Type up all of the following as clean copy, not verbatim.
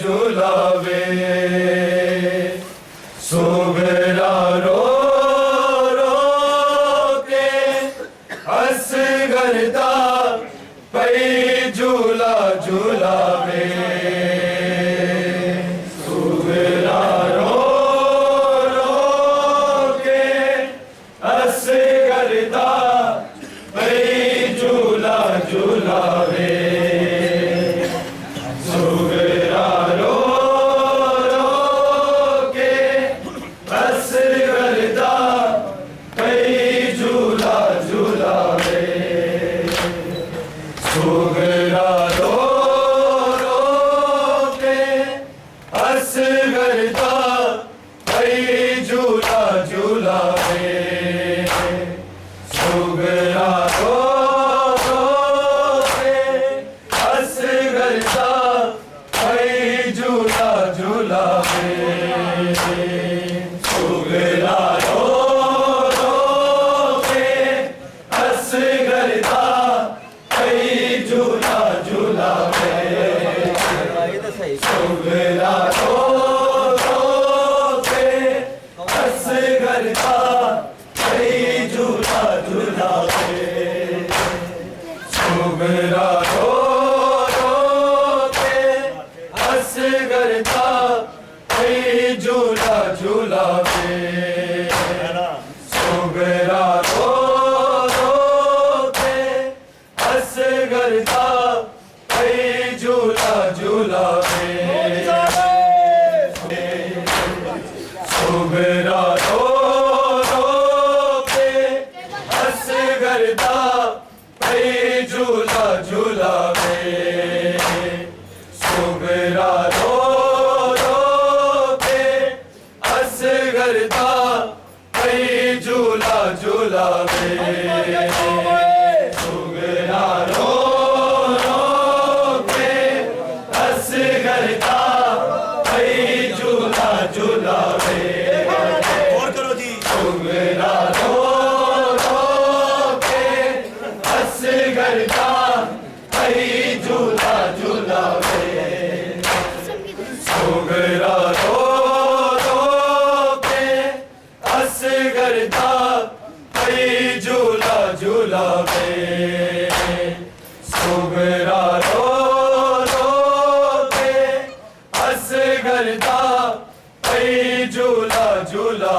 झुलावे सुगरा रो रो के हंस गरदा पई झूला झुलावे सुगरा रो रो के हंस गरदा पई झूला झुलावे झूला झूला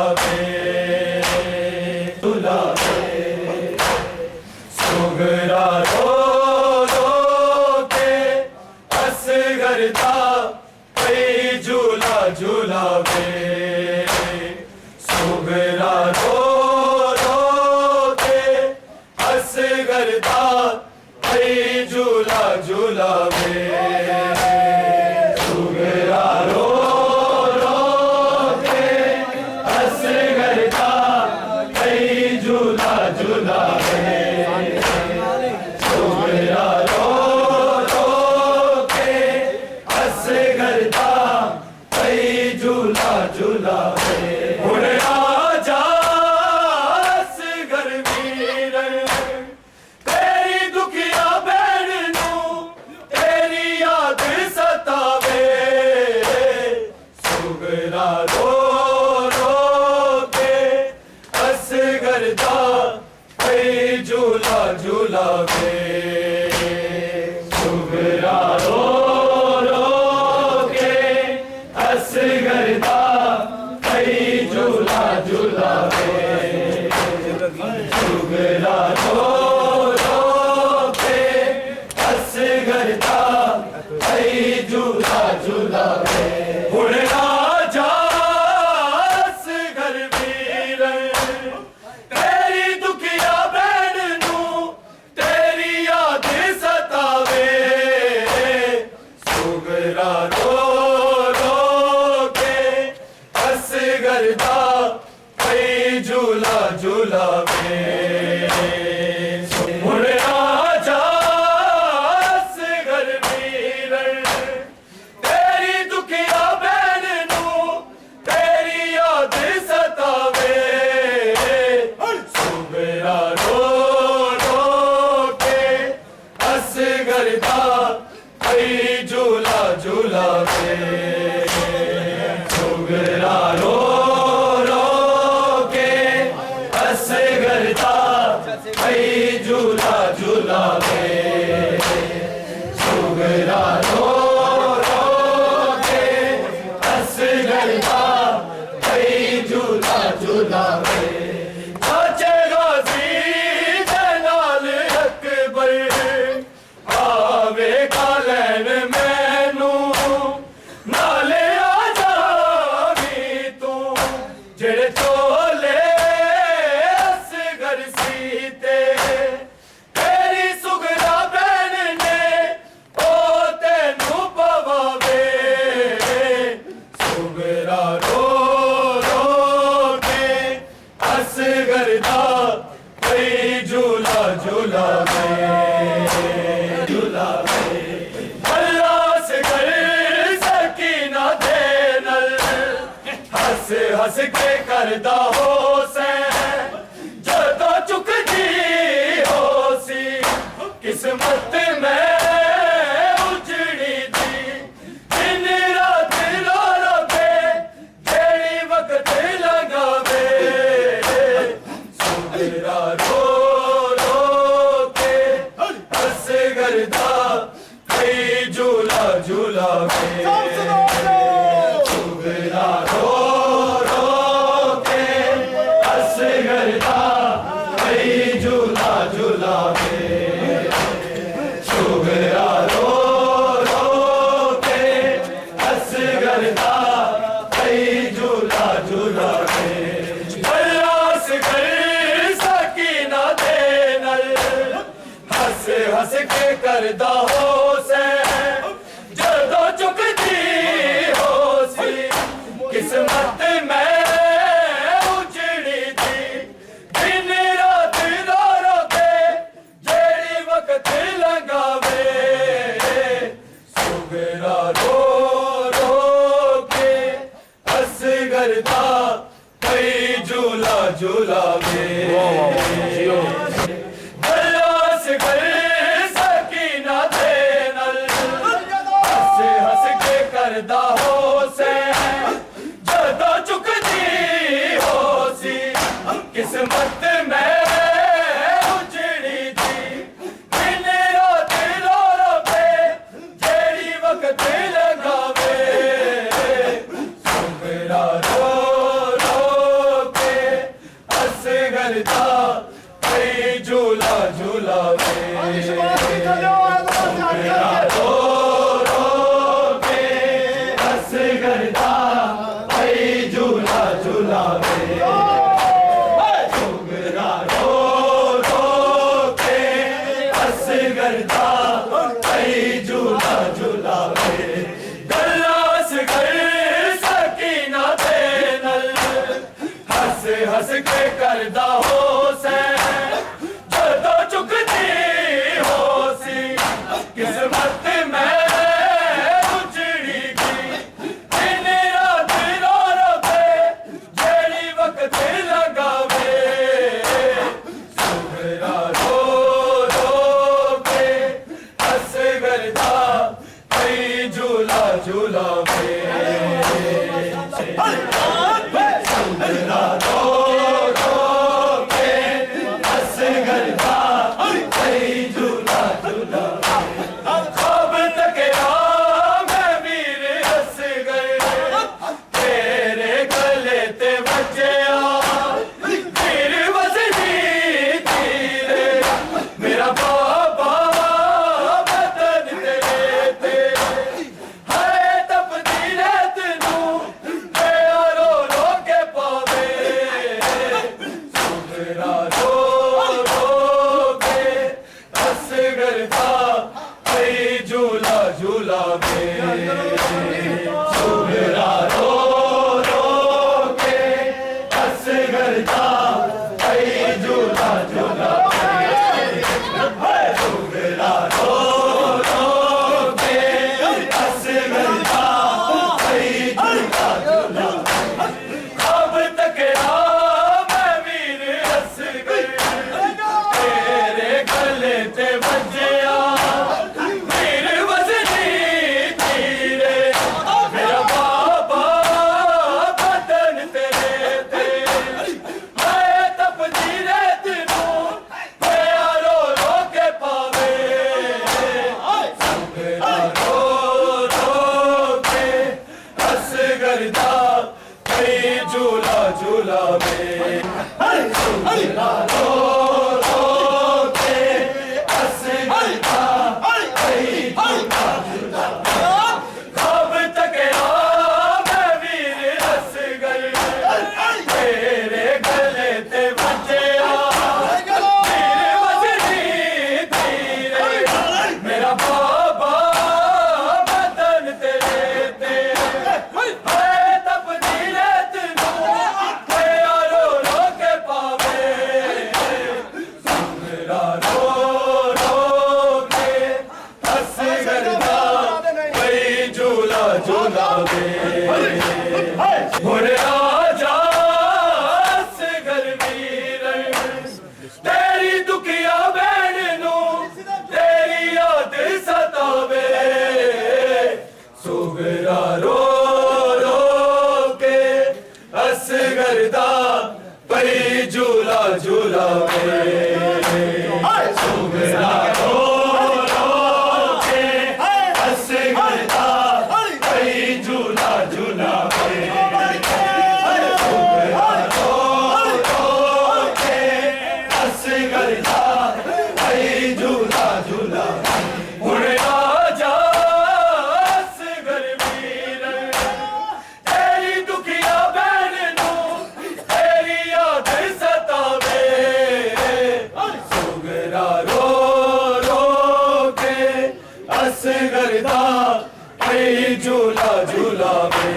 करदा भई झूला झूला के सुगरा रो रो के हंस करदा भई झूला झूला के सुगरा रो रो के हंस करदा भई झूला झूला के हंस के करदा हो से जदो चुकदी हो सी किस्मत में उजड़ी थी दिन रात रो रो के जेड़ी वक्त लगावे सुगरा रो रो के हंस करदा भई झूला झूला के सुगरा रो झूला झूला के सुगरा रो रो के हंस करदा भई झूला झूला के बल्लास कर सकीना दे नल हंस हंस के करदा हो से जदों चुकदी हो सी किस्मत में झूला झूला बल्लास कर सकीना दे नल हंस हंस के करदा हो से जदों चुकदी हो सी किस्मत में उजड़ी थी दिन रात रो रो के जेड़ी वक्त लगावे सुगरा रो करदा भई झूला झूला के सुगरा रो रो के हंस करदा भई झूला झूला के सुगरा रो रो के हंस करदा भई झूला झूला के गल्लास कर सकीना दे नल हंस हंस के करदा हो से जदों चुकदी हो सी किस्मत में उजड़ी थी दिन रात रो रो के जेड़ी वक्त लगावे सुगरा रो रो के हंस करदा भई झूला झूला के सुगरा रो झूलावे सुगरा रो रो के असगरदा कई झूला झूलावे कब तक मैं वीर असगर तेरे गले ते बचे मेरा बाबा बदन तेरे ते तपदीरत रो रो के पावे सुगरा रो रो के असगरदा कई झूला झूलावे मुड़े आजा असगर वीर तेरी दुखिया बहन नू तेरी याद सतावे सुगरा रो रो के असगरदा पई झूला झूलावे सुगरा रो रो के असगरदा पई झूला झूलावे सुगरा रो रो के असगरदा पई झूला झूलावे मुड़े आजा असगर वीर तेरी दुखिया बहन नू तेरी याद सतावे सुगरा रो रो के असगरदा कई झूला झूलावे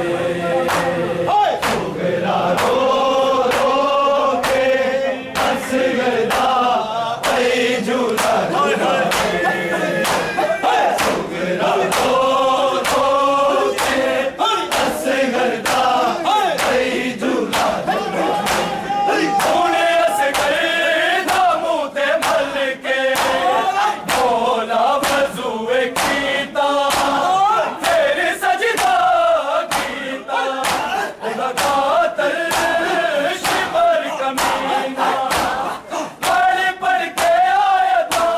सुगरा रो रो के असगरदा कई झूला झूलावे सुगरा रो रो के असगरदा कई झूला झूलावे सोने असगरदा मुँह ते मल के भोला वज़ूए कीता फिर सजदा कीता ओदा कातल शिवर कमीना पढ़ पढ़ के आया था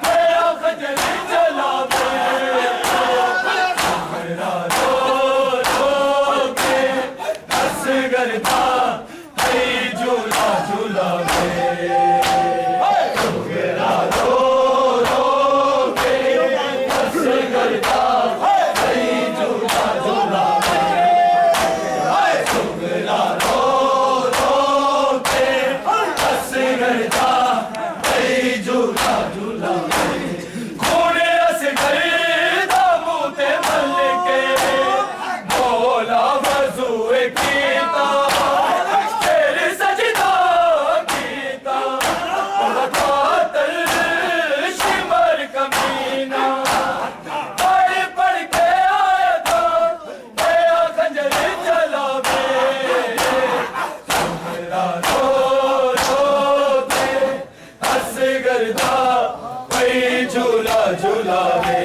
तेरा खजल जलावे सुगरा रो रो के असगरदा कई झूला झूलावे सुगरा रो रो के असगरदा कई झूला झूलावे सुगरा रो रो के असगरदा कई झूला झूलावे घोड़े असगरदा मुँह ते मल के भोला वज़ूए कीता फिर सजदा कीता ओदा कातल शिमर कमीना पढ़ पढ़ के आया था तेरा खंजर जलावे सुगरा रो रो के असगरदा कई झूला झूलावे